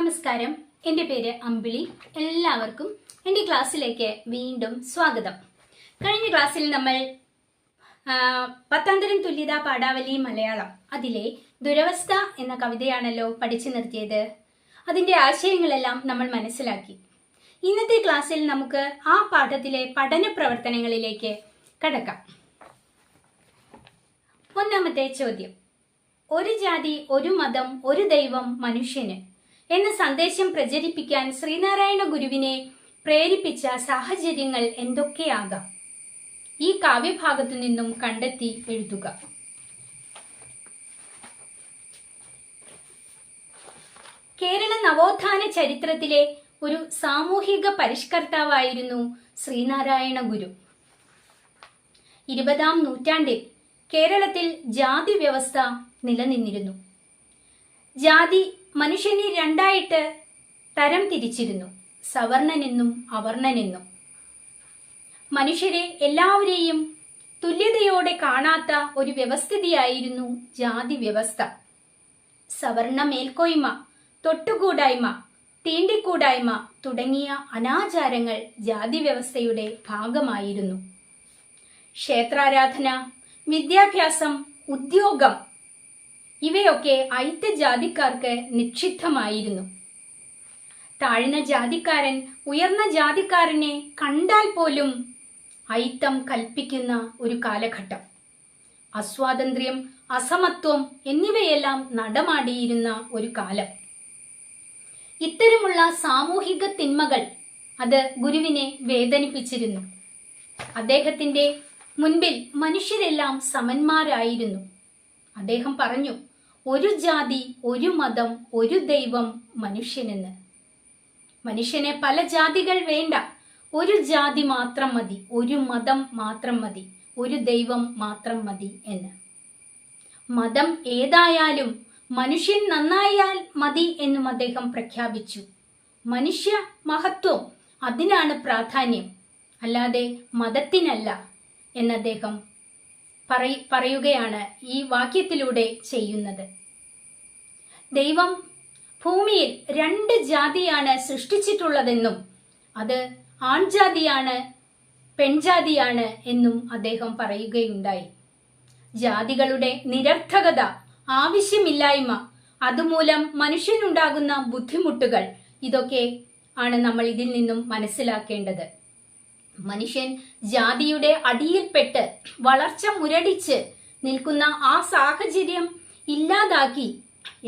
നമസ്കാരം, എൻ്റെ പേര് അമ്പിളി. എല്ലാവർക്കും എൻ്റെ ക്ലാസ്സിലേക്ക് വീണ്ടും സ്വാഗതം. കഴിഞ്ഞ ക്ലാസ്സിൽ നമ്മൾ 10ാം തരം തുല്യതാ പാഠാവലി മലയാളം അതിലെ ദുരവസ്ഥ എന്ന കവിതയാണല്ലോ പഠിച്ചു നിർത്തിയത്. അതിൻ്റെ ആശയങ്ങളെല്ലാം നമ്മൾ മനസ്സിലാക്കി. ഇന്നത്തെ ക്ലാസ്സിൽ നമുക്ക് ആ പാഠത്തിലെ പഠന പ്രവർത്തനങ്ങളിലേക്ക് കടക്കാം. ഒന്നാമത്തെ ചോദ്യം: ഒരു ജാതി, ഒരു മതം, ഒരു ദൈവം മനുഷ്യന് എന്ന സന്ദേശം പ്രചരിപ്പിക്കാൻ ശ്രീനാരായണ ഗുരുവിനെ പ്രേരിപ്പിച്ച സാഹചര്യങ്ങൾ എന്തൊക്കെയാകാം? ഈ കാവ്യഭാഗത്തു നിന്നും കണ്ടെത്തി എഴുതുക. കേരള നവോത്ഥാന ചരിത്രത്തിലെ ഒരു സാമൂഹിക പരിഷ്കർത്താവായിരുന്നു ശ്രീനാരായണ ഗുരു. 20ാം നൂറ്റാണ്ടിൽ കേരളത്തിൽ ജാതി വ്യവസ്ഥ നിലനിന്നിരുന്നു. ജാതി മനുഷ്യനെ രണ്ടായിട്ട് തരം തിരിച്ചിരുന്നു: സവർണനെന്നും അവർണനെന്നും. മനുഷ്യരെ എല്ലാവരെയും തുല്യതയോടെ കാണാത്ത ഒരു വ്യവസ്ഥിതിയായിരുന്നു ജാതി വ്യവസ്ഥ. സവർണ മേൽക്കോയ്മ, തൊട്ടുകൂടായ്മ, തീണ്ടിക്കൂടായ്മ തുടങ്ങിയ അനാചാരങ്ങൾ ജാതി വ്യവസ്ഥയുടെ ഭാഗമായിരുന്നു. ക്ഷേത്രാരാധന, വിദ്യാഭ്യാസം, ഉദ്യോഗം ഇവയൊക്കെ അയിത്ത ജാതിക്കാർക്ക് നിക്ഷിപ്തമായിരുന്നു. താഴ്ന്ന ജാതിക്കാരൻ ഉയർന്ന ജാതിക്കാരനെ കണ്ടാൽ പോലും അയിത്തം കൽപ്പിക്കുന്ന ഒരു കാലഘട്ടം. അസ്വാതന്ത്ര്യം, അസമത്വം എന്നിവയെല്ലാം നടമാടിയിരുന്ന ഒരു കാലം. ഇത്തരമുള്ള സാമൂഹിക തിന്മകൾ അത് ഗുരുവിനെ വേദനിപ്പിച്ചിരുന്നു. അദ്ദേഹത്തിന്റെ മുൻപിൽ മനുഷ്യരെല്ലാം സമന്മാരായിരുന്നു. അദ്ദേഹം പറഞ്ഞു: ഒരു ജാതി, ഒരു മതം, ഒരു ദൈവം മനുഷ്യനെന്ന്. മനുഷ്യനെ പല ജാതികൾ വേണ്ട, ഒരു ജാതി മാത്രം മതി, ഒരു മതം മാത്രം മതി, ഒരു ദൈവം മാത്രം മതി എന്ന്. മതം ഏതായാലും മനുഷ്യൻ നന്നായാൽ മതി എന്നും അദ്ദേഹം പ്രഖ്യാപിച്ചു. മനുഷ്യ മഹത്വം അതിനാണ് പ്രാധാന്യം, അല്ലാതെ മതത്തിനല്ല എന്ന് അദ്ദേഹം പറയുകയാണ് ഈ വാക്യത്തിലൂടെ ചെയ്യുന്നത്. ദൈവം ഭൂമിയിൽ 2 ജാതിയാണ് സൃഷ്ടിച്ചിട്ടുള്ളതെന്നും അത് ആൺജാതിയാണ്, പെൺജാതിയാണ് എന്നും അദ്ദേഹം പറയുകയുണ്ടായി. ജാതികളുടെ നിരർത്ഥകത, ആവശ്യമില്ലായ്മ, അതുമൂലം മനുഷ്യനുണ്ടാകുന്ന ബുദ്ധിമുട്ടുകൾ, ഇതൊക്കെ ആണ് നമ്മൾ ഇതിൽ നിന്നും മനസ്സിലാക്കേണ്ടത്. മനുഷ്യൻ ജാതിയുടെ അടിയിൽപ്പെട്ട് വളർച്ച മുരടിച്ച് നിൽക്കുന്ന ആ സാഹചര്യം ഇല്ലാതാക്കി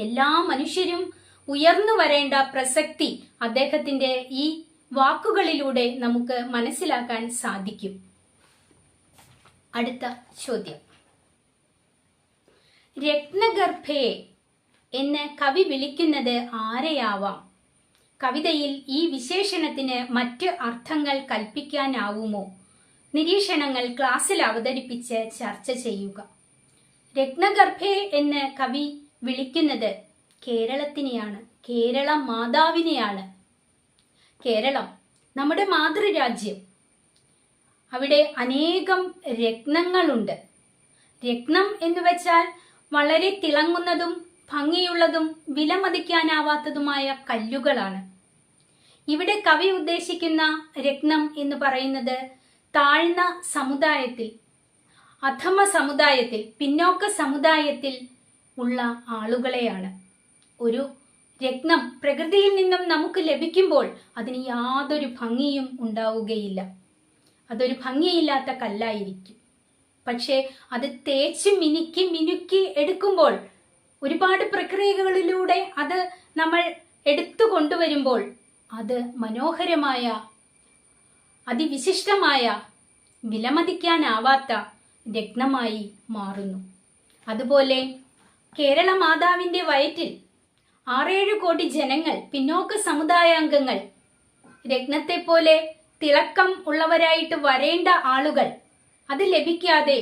എല്ലാ മനുഷ്യരും ഉയർന്നു വരേണ്ട പ്രസക്തി അദ്ദേഹത്തിന്റെ ഈ വാക്കുകളിലൂടെ നമുക്ക് മനസ്സിലാക്കാൻ സാധിക്കും. അടുത്ത ചോദ്യം: രത്നഗർഭയെ എന്ന് കവി വിളിക്കുന്നത് ആരെയാവാം? കവിതയിൽ ഈ വിശേഷണത്തിന് മറ്റ് അർത്ഥങ്ങൾ കൽപ്പിക്കാനാവുമോ? നിരീക്ഷണങ്ങൾ ക്ലാസ്സിൽ അവതരിപ്പിച്ച് ചർച്ച ചെയ്യുക. രത്നഗർഭേ എന്ന് കവി വിളിക്കുന്നത് കേരളത്തിനെയാണ്, കേരള മാതാവിനെയാണ്. കേരളം നമ്മുടെ മാതൃരാജ്യം. അവിടെ അനേകം രത്നങ്ങളുണ്ട്. രത്നം എന്ന് വെച്ചാൽ വളരെ തിളങ്ങുന്നതും ഭംഗിയുള്ളതും വിലമതിക്കാനാവാത്തതുമായ കല്ലുകളാണ്. ഇവിടെ കവി ഉദ്ദേശിക്കുന്ന രത്നം എന്ന് പറയുന്നത് താഴ്ന്ന സമുദായത്തിൽ, അധമ സമുദായത്തിൽ, പിന്നോക്ക സമുദായത്തിൽ ഉള്ള ആളുകളെയാണ്. ഒരു രത്നം പ്രകൃതിയിൽ നിന്നും നമുക്ക് ലഭിക്കുമ്പോൾ അതിന് യാതൊരു ഭംഗിയും ഉണ്ടാവുകയില്ല. അതൊരു ഭംഗിയില്ലാത്ത കല്ലായിരിക്കും. പക്ഷെ അത് തേച്ച് മിനുക്കി എടുക്കുമ്പോൾ, ഒരുപാട് പ്രക്രിയകളിലൂടെ അത് നമ്മൾ എടുത്തു കൊണ്ടുവരുമ്പോൾ അത് മനോഹരമായ, അതിവിശിഷ്ടമായ, വിലമതിക്കാനാവാത്ത രത്നമായി മാറുന്നു. അതുപോലെ കേരള മാതാവിന്റെ വയറ്റിൽ 6-7 കോടി ജനങ്ങൾ, പിന്നോക്ക സമുദായാംഗങ്ങൾ, രത്നത്തെ പോലെ തിളക്കം ഉള്ളവരായിട്ട് വരേണ്ട ആളുകൾ അത് ലഭിക്കാതെ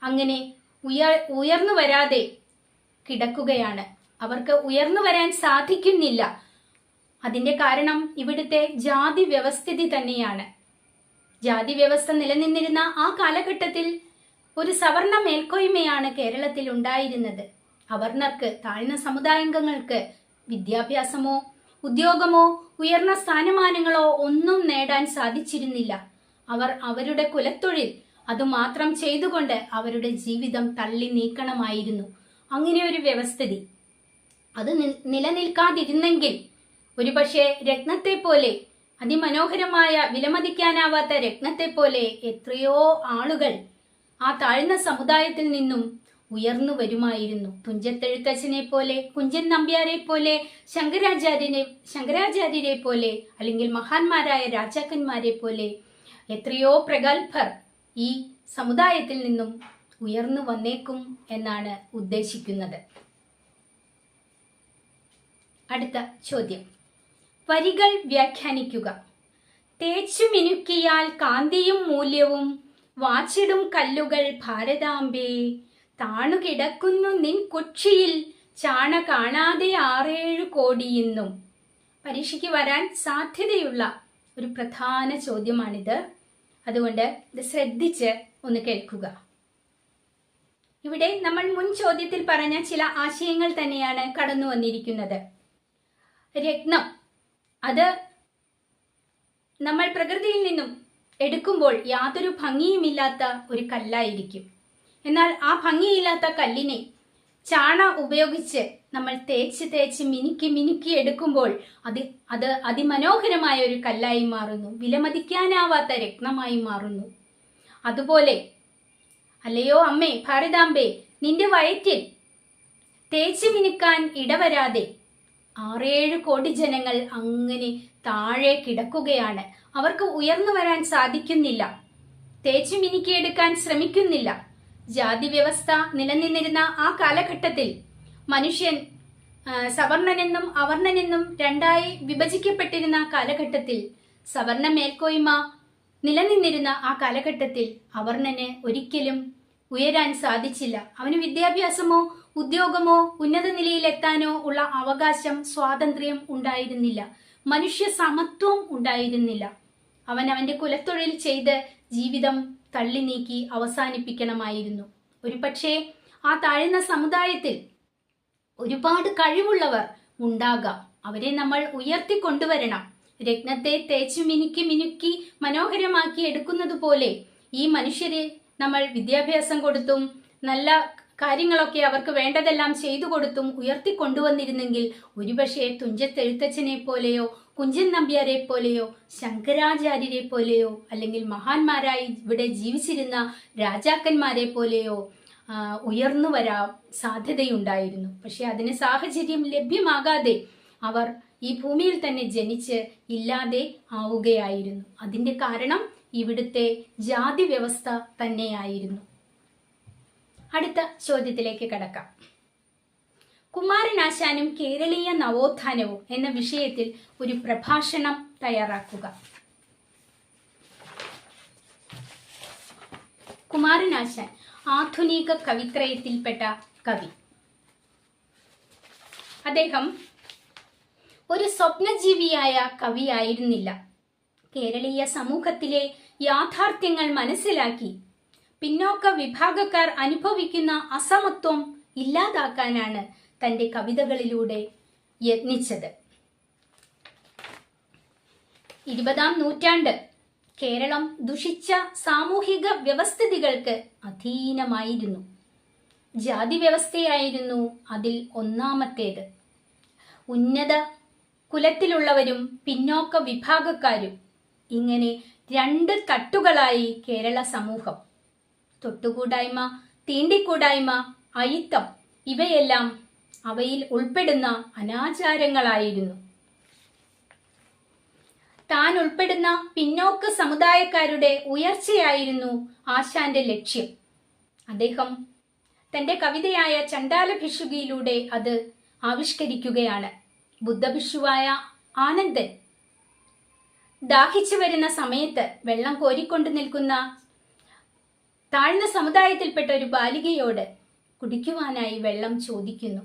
അങ്ങനെ ഉയർന്നു വരാതെ കിടക്കുകയാണ്. അവർക്ക് ഉയർന്നു വരാൻ സാധിക്കുന്നില്ല. അതിന്റെ കാരണം ഇവിടുത്തെ ജാതി വ്യവസ്ഥിതി തന്നെയാണ്. ജാതി വ്യവസ്ഥ നിലനിന്നിരുന്ന ആ കാലഘട്ടത്തിൽ ഒരു സവർണ മേൽക്കോയ്മയാണ് കേരളത്തിൽ ഉണ്ടായിരുന്നത്. അവർണർക്ക്, താഴ്ന്ന സമുദായാംഗങ്ങൾക്ക് വിദ്യാഭ്യാസമോ ഉദ്യോഗമോ ഉയർന്ന സ്ഥാനമാനങ്ങളോ ഒന്നും നേടാൻ സാധിച്ചിരുന്നില്ല. അവർ അവരുടെ കുലത്തൊഴിൽ അതുമാത്രം ചെയ്തുകൊണ്ട് അവരുടെ ജീവിതം തള്ളി നീക്കണമായിരുന്നു. അങ്ങനെ ഒരു വ്യവസ്ഥിതി അത് നിലനിൽക്കാതിരുന്നെങ്കിൽ ഒരുപക്ഷെ രത്നത്തെ പോലെ, അതിമനോഹരമായ വിലമതിക്കാനാവാത്ത രത്നത്തെ പോലെ എത്രയോ ആളുകൾ ആ താഴ്ന്ന സമുദായത്തിൽ നിന്നും ഉയർന്നു വരുമായിരുന്നു. തുഞ്ചത്തെഴുത്തച്ഛനെ പോലെ, കുഞ്ചൻ നമ്പ്യാരെ പോലെ, ശങ്കരാചാര്യരെ പോലെ, അല്ലെങ്കിൽ മഹാന്മാരായ രാജാക്കന്മാരെ പോലെ എത്രയോ പ്രഗത്ഭർ ഈ സമുദായത്തിൽ നിന്നും ഉയർന്നു വന്നേക്കും എന്നാണ് ഉദ്ദേശിക്കുന്നത്. അടുത്ത ചോദ്യം, വരികൾ വ്യാഖ്യാനിക്കുക. തേച്ചു മിനുക്കിയാൽ കാന്തിയും മൂല്യവും വാച്ചിടും കല്ലുകൾ ഭാരതാംബേ, താണുകിടക്കുന്നു നിൻ കുക്ഷിയിൽ ചാണ കാണാതെ 6-7 കോടിയെന്നും. പരീക്ഷയ്ക്ക് വരാൻ സാധ്യതയുള്ള ഒരു പ്രധാന ചോദ്യമാണിത്. അതുകൊണ്ട് ഇത് ശ്രദ്ധിച്ച് ഒന്ന് കേൾക്കുക. ഇവിടെ നമ്മൾ മുൻ ചോദ്യത്തിൽ പറഞ്ഞ ചില ആശയങ്ങൾ തന്നെയാണ് കടന്നു വന്നിരിക്കുന്നത്. രത്നം അത് നമ്മൾ പ്രകൃതിയിൽ നിന്നും എടുക്കുമ്പോൾ യാതൊരു ഭംഗിയുമില്ലാത്ത ഒരു കല്ലായിരിക്കും. എന്നാൽ ആ ഭംഗിയില്ലാത്ത കല്ലിനെ ചാണ ഉപയോഗിച്ച് നമ്മൾ തേച്ച് മിനുക്കി എടുക്കുമ്പോൾ അത് അതിമനോഹരമായ ഒരു കല്ലായി മാറുന്നു, വിലമതിക്കാനാവാത്ത രത്നമായി മാറുന്നു. അതുപോലെ അല്ലയോ അമ്മേ ഭാരതാംബേ, നിന്റെ വയറ്റിൽ തേച്ച് മിനുക്കാൻ ഇടവരാതെ 6-7 കോടി ജനങ്ങൾ അങ്ങനെ താഴെ കിടക്കുകയാണ്. അവർക്ക് ഉയർന്നു വരാൻ സാധിക്കുന്നില്ല, തേച്ചു മിനുക്കിയെടുക്കാൻ ശ്രമിക്കുന്നില്ല. ജാതി വ്യവസ്ഥ നിലനിന്നിരുന്ന ആ കാലഘട്ടത്തിൽ മനുഷ്യൻ സവർണനെന്നും അവർണനെന്നും രണ്ടായി വിഭജിക്കപ്പെട്ടിരുന്ന കാലഘട്ടത്തിൽ, സവർണ മേൽക്കോയ്മ നിലനിന്നിരുന്ന ആ കാലഘട്ടത്തിൽ അവർണന് ഒരിക്കലും ഉയരാൻ സാധിച്ചില്ല. അവന് വിദ്യാഭ്യാസമോ ഉദ്യോഗമോ ഉന്നത നിലയിലെത്താനോ ഉള്ള അവകാശം, സ്വാതന്ത്ര്യം ഉണ്ടായിരുന്നില്ല. മനുഷ്യ സമത്വം ഉണ്ടായിരുന്നില്ല. അവന്റെ കുലത്തൊഴിൽ ചെയ്ത് ജീവിതം തള്ളി നീക്കി അവസാനിപ്പിക്കണമായിരുന്നു. ഒരുപക്ഷെ ആ താഴ്ന്ന സമുദായത്തിൽ ഒരുപാട് കഴിവുള്ളവർ ഉണ്ടാകാം. അവരെ നമ്മൾ ഉയർത്തിക്കൊണ്ടുവരണം. രത്നത്തെ തേച്ചു മിനുക്കി മനോഹരമാക്കി എടുക്കുന്നത് പോലെ ഈ മനുഷ്യരെ നമ്മൾ വിദ്യാഭ്യാസം കൊടുത്തും നല്ല കാര്യങ്ങളൊക്കെ അവർക്ക് വേണ്ടതെല്ലാം ചെയ്തു കൊടുത്തും ഉയർത്തിക്കൊണ്ടുവന്നിരുന്നെങ്കിൽ ഒരുപക്ഷെ തുഞ്ചത്തെഴുത്തച്ഛനെ പോലെയോ കുഞ്ചൻ നമ്പ്യാരെ പോലെയോ ശങ്കരാചാര്യരെ പോലെയോ അല്ലെങ്കിൽ മഹാന്മാരായി ഇവിടെ ജീവിച്ചിരുന്ന രാജാക്കന്മാരെ പോലെയോ ഉയർന്നു വരാൻ സാധ്യതയുണ്ടായിരുന്നു. പക്ഷെ അതിന് സാഹചര്യം ലഭ്യമാകാതെ അവർ ഈ ഭൂമിയിൽ തന്നെ ജനിച്ച് ഇല്ലാതെ ആവുകയായിരുന്നു. അതിന്റെ കാരണം ഇവിടുത്തെ ജാതി വ്യവസ്ഥ തന്നെയായിരുന്നു. അടുത്ത ചോദ്യത്തിലേക്ക് കടക്കാം. കുമാരനാശാനും കേരളീയ നവോത്ഥാനവും എന്ന വിഷയത്തിൽ ഒരു പ്രഭാഷണം തയ്യാറാക്കുക. കുമാരനാശാൻ ആധുനിക കവിത്രയത്തിൽപ്പെട്ട കവി. അദ്ദേഹം ഒരു സ്വപ്നജീവിയായ കവിയായിരുന്നില്ല. കേരളീയ സമൂഹത്തിലെ യാഥാർത്ഥ്യങ്ങൾ മനസ്സിലാക്കി പിന്നോക്ക വിഭാഗക്കാർ അനുഭവിക്കുന്ന അസമത്വം ഇല്ലാതാക്കാനാണ് തന്റെ കവിതകളിലൂടെ യത്നിച്ചത്. 20-ാം നൂറ്റാണ്ട് കേരളം ദുഷിച്ച സാമൂഹിക വ്യവസ്ഥിതികൾക്ക് അധീനമായിരുന്നു. ജാതി വ്യവസ്ഥയായിരുന്നു അതിൽ ഒന്നാമത്തേത്. ഉന്നത കുലത്തിലുള്ളവരും പിന്നോക്ക വിഭാഗക്കാരും, ഇങ്ങനെ 2 തട്ടുകളായി കേരള സമൂഹം. തൊട്ടുകൂടായ്മ, തീണ്ടിക്കൂടായ്മ, അയിത്തം ഇവയെല്ലാം അവയിൽ ഉൾപ്പെടുന്ന അനാചാരങ്ങളായിരുന്നു. താൻ ഉൾപ്പെടുന്ന പിന്നോക്ക സമുദായക്കാരുടെ ഉയർച്ചയായിരുന്നു ആശാന്റെ ലക്ഷ്യം. അദ്ദേഹം തന്റെ കവിതയായ ചണ്ടാല ഭിക്ഷുകിയിലൂടെ അത് ആവിഷ്കരിക്കുകയാണ്. ബുദ്ധഭിക്ഷുവായ ആനന്ദൻ ദാഹിച്ചു വരുന്ന സമയത്ത് വെള്ളം കോരിക്കൊണ്ട് നിൽക്കുന്ന താഴ്ന്ന സമുദായത്തിൽപ്പെട്ട ഒരു ബാലികയോട് കുടിക്കുവാനായി വെള്ളം ചോദിക്കുന്നു.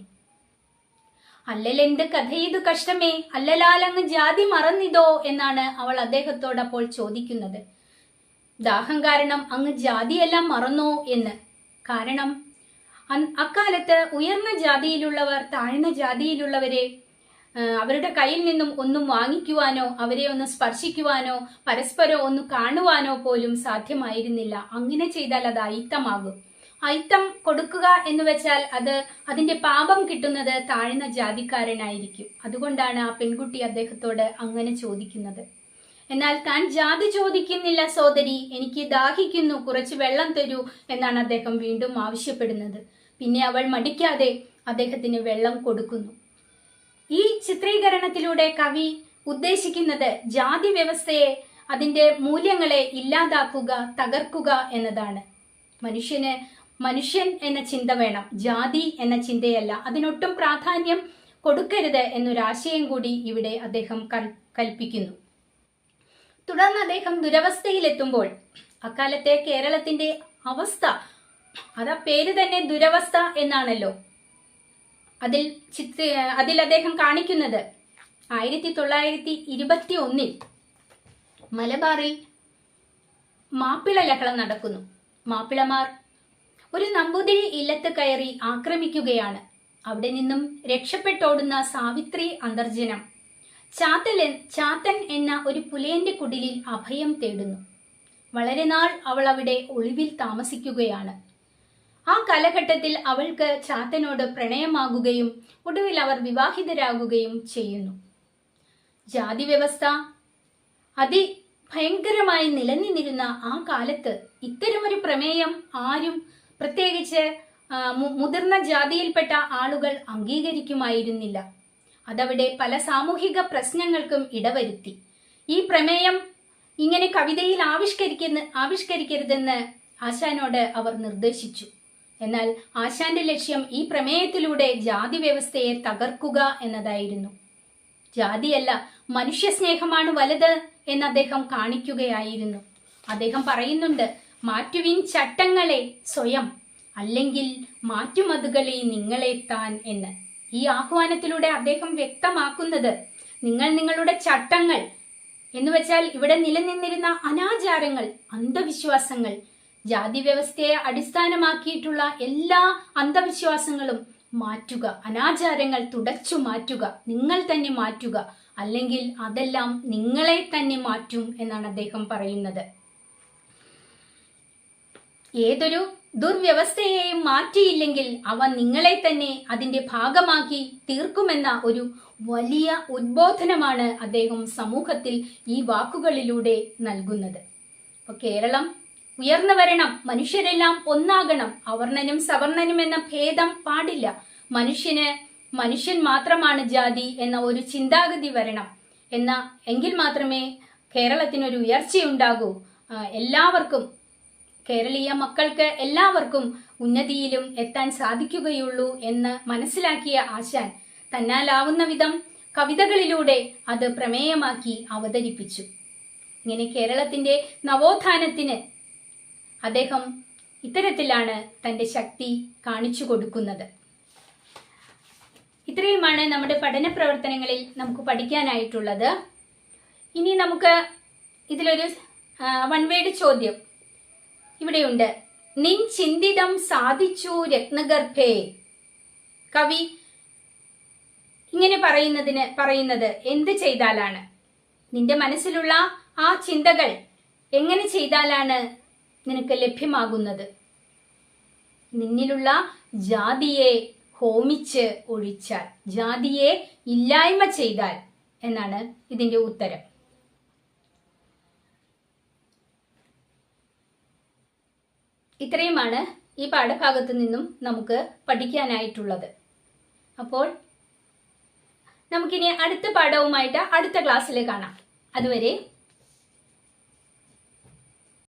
അല്ലലെന്ത് കഥയിതു കഷ്ടമേ, അല്ലലാലങ്ങ് ജാതി മറന്നിതോ എന്നാണ് അവൾ അദ്ദേഹത്തോട് അപ്പോൾ ചോദിക്കുന്നത്. ദാഹം കാരണം അങ്ങ് ജാതിയെല്ലാം മറന്നോ എന്ന്. കാരണം അക്കാലത്ത് ഉയർന്ന ജാതിയിലുള്ളവർ താഴ്ന്ന ജാതിയിലുള്ളവരെ അവരുടെ കയ്യിൽ നിന്നും ഒന്നും വാങ്ങിക്കുവാനോ അവരെ ഒന്ന് സ്പർശിക്കുവാനോ പരസ്പരം ഒന്ന് കാണുവാനോ പോലും സാധ്യമായിരുന്നില്ല. അങ്ങനെ ചെയ്താൽ അത് അയിത്തമാകും. അയിത്തം കൊടുക്കുക എന്ന് വെച്ചാൽ അതിന്റെ പാപം കിട്ടുന്നത് താഴ്ന്ന ജാതിക്കാരനായിരിക്കും. അതുകൊണ്ടാണ് ആ പെൺകുട്ടി അദ്ദേഹത്തോട് അങ്ങനെ ചോദിക്കുന്നത്. എന്നാൽ താൻ ജാതി ചോദിക്കുന്നില്ല സോദരി, എനിക്ക് ദാഹിക്കുന്നു, കുറച്ച് വെള്ളം തരൂ എന്നാണ് അദ്ദേഹം വീണ്ടും ആവശ്യപ്പെടുന്നത്. പിന്നെ അവൾ മടിക്കാതെ അദ്ദേഹത്തിന് വെള്ളം കൊടുക്കുന്നു. ഈ ചിത്രീകരണത്തിലൂടെ കവി ഉദ്ദേശിക്കുന്നത് ജാതി വ്യവസ്ഥയെ, അതിന്റെ മൂല്യങ്ങളെ ഇല്ലാതാക്കുക, തകർക്കുക എന്നതാണ്. മനുഷ്യൻ എന്ന ചിന്ത വേണം, ജാതി എന്ന ചിന്തയല്ല. അതിനൊട്ടും പ്രാധാന്യം കൊടുക്കരുത് എന്നൊരാശയം കൂടി ഇവിടെ അദ്ദേഹം കൽപ്പിക്കുന്നു. തുടർന്ന് അദ്ദേഹം ദുരവസ്ഥയിലെത്തുമ്പോൾ, അക്കാലത്തെ കേരളത്തിന്റെ അവസ്ഥ, അതാ പേര് തന്നെ ദുരവസ്ഥ എന്നാണല്ലോ. അതിൽ അദ്ദേഹം കാണിക്കുന്നത് 1921 മലബാറിൽ മാപ്പിള ലഹളം നടക്കുന്നു. മാപ്പിളമാർ ഒരു നമ്പൂതിരി ഇല്ലത്ത് കയറി ആക്രമിക്കുകയാണ്. അവിടെ നിന്നും രക്ഷപ്പെട്ടോടുന്ന സാവിത്രി അന്തർജനം ചാത്തൻ എന്ന ഒരു പുലയന്റെ കുടിലിൽ അഭയം തേടുന്നു. വളരെ നാൾ അവൾ അവിടെ ഒളിവിൽ താമസിക്കുകയാണ്. ആ കാലഘട്ടത്തിൽ അവൾക്ക് ചാത്തനോട് പ്രണയമാകുകയും ഒടുവിൽ അവർ വിവാഹിതരാകുകയും ചെയ്യുന്നു. ജാതി വ്യവസ്ഥ അതിഭയങ്കരമായി നിലനിന്നിരുന്ന ആ കാലത്ത് ഇത്തരമൊരു പ്രമേയം ആരും, പ്രത്യേകിച്ച് മുതിർന്ന ജാതിയിൽപ്പെട്ട ആളുകൾ അംഗീകരിക്കുമായിരുന്നില്ല. അതവിടെ പല സാമൂഹിക പ്രശ്നങ്ങൾക്കും ഇടവരുത്തി. ഈ പ്രമേയം ഇങ്ങനെ കവിതയിൽ ആവിഷ്കരിക്കരുതെന്ന് ആശാനോട് അവർ നിർദ്ദേശിച്ചു. എന്നാൽ ആശാന്റെ ലക്ഷ്യം ഈ പ്രമേയത്തിലൂടെ ജാതി വ്യവസ്ഥയെ തകർക്കുക എന്നതായിരുന്നു. ജാതിയല്ല, മനുഷ്യ സ്നേഹമാണ് വലുത് എന്ന് അദ്ദേഹം കാണിക്കുകയായിരുന്നു. അദ്ദേഹം പറയുന്നുണ്ട്, മാറ്റുവിൻ ചട്ടങ്ങളെ സ്വയം, അല്ലെങ്കിൽ മാറ്റുമതുകളെ നിങ്ങളെ താൻ എന്ന്. ഈ ആഹ്വാനത്തിലൂടെ അദ്ദേഹം വ്യക്തമാക്കുന്നത്, നിങ്ങൾ നിങ്ങളുടെ ചട്ടങ്ങൾ എന്ന് വെച്ചാൽ ഇവിടെ നിലനിന്നിരുന്ന അനാചാരങ്ങൾ, അന്ധവിശ്വാസങ്ങൾ, ജാതി വ്യവസ്ഥയെ അടിസ്ഥാനമാക്കിയിട്ടുള്ള എല്ലാ അന്ധവിശ്വാസങ്ങളും മാറ്റുക, അനാചാരങ്ങൾ തുടച്ചു മാറ്റുക, നിങ്ങൾ തന്നെ മാറ്റുക, അല്ലെങ്കിൽ അതെല്ലാം നിങ്ങളെ തന്നെ മാറ്റും എന്നാണ് അദ്ദേഹം പറയുന്നത്. ഏതൊരു ദുർവ്യവസ്ഥയെയും മാറ്റിയില്ലെങ്കിൽ അവ നിങ്ങളെ തന്നെ അതിന്റെ ഭാഗമാക്കി തീർക്കുമെന്ന ഒരു വലിയ ഉദ്ബോധനമാണ് അദ്ദേഹം സമൂഹത്തിൽ ഈ വാക്കുകളിലൂടെ നൽകുന്നത്. അപ്പൊ കേരളം ഉയർന്നു വരണം, മനുഷ്യരെല്ലാം ഒന്നാകണം, അവർണനും സവർണനും എന്ന ഭേദം പാടില്ല, മനുഷ്യൻ മാത്രമാണ് ജാതി എന്ന ഒരു ചിന്താഗതി വരണം എങ്കിൽ മാത്രമേ കേരളത്തിനൊരു ഉയർച്ചയുണ്ടാകൂ. എല്ലാവർക്കും, കേരളീയ മക്കൾക്ക് എല്ലാവർക്കും ഉന്നതിയിലും എത്താൻ സാധിക്കുകയുള്ളൂ എന്ന് മനസ്സിലാക്കിയ ആശാൻ തന്നാലാവുന്ന വിധം കവിതകളിലൂടെ അത് പ്രമേയമാക്കി അവതരിപ്പിച്ചു. ഇങ്ങനെ കേരളത്തിന്റെ നവോത്ഥാനത്തിന് അദ്ദേഹം ഇത്തരത്തിലാണ് തന്റെ ശക്തി കാണിച്ചു കൊടുക്കുന്നത്. ഇത്രയുമാണ് നമ്മുടെ പഠന പ്രവർത്തനങ്ങളിൽ നമുക്ക് പഠിക്കാനായിട്ടുള്ളത്. ഇനി നമുക്ക് ഇതിലൊരു വൺ വേർഡ് ചോദ്യം ഇവിടെയുണ്ട്. നിൻ ചിന്തിതം സാധിച്ചു രത്നഗർഭേ. കവി ഇങ്ങനെ പറയുന്നത് എന്ത് ചെയ്താലാണ്, നിന്റെ മനസ്സിലുള്ള ആ ചിന്തകൾ എങ്ങനെ ചെയ്താലാണ് നിനക്ക് ലഭ്യമാകുന്നത്? നിന്നിലുള്ള ജാതിയെ ഹോമിച്ച് ഒഴിച്ചാൽ, ജാതിയെ ഇല്ലായ്മ ചെയ്താൽ എന്നാണ് ഇതിന്റെ ഉത്തരം. ഇത്രയുമാണ് ഈ പാഠഭാഗത്തു നിന്നും നമുക്ക് പഠിക്കാനായിട്ടുള്ളത്. അപ്പോൾ നമുക്കിനി അടുത്ത പാഠവുമായിട്ട് അടുത്ത ക്ലാസ്സിൽ കാണാം. അതുവരെ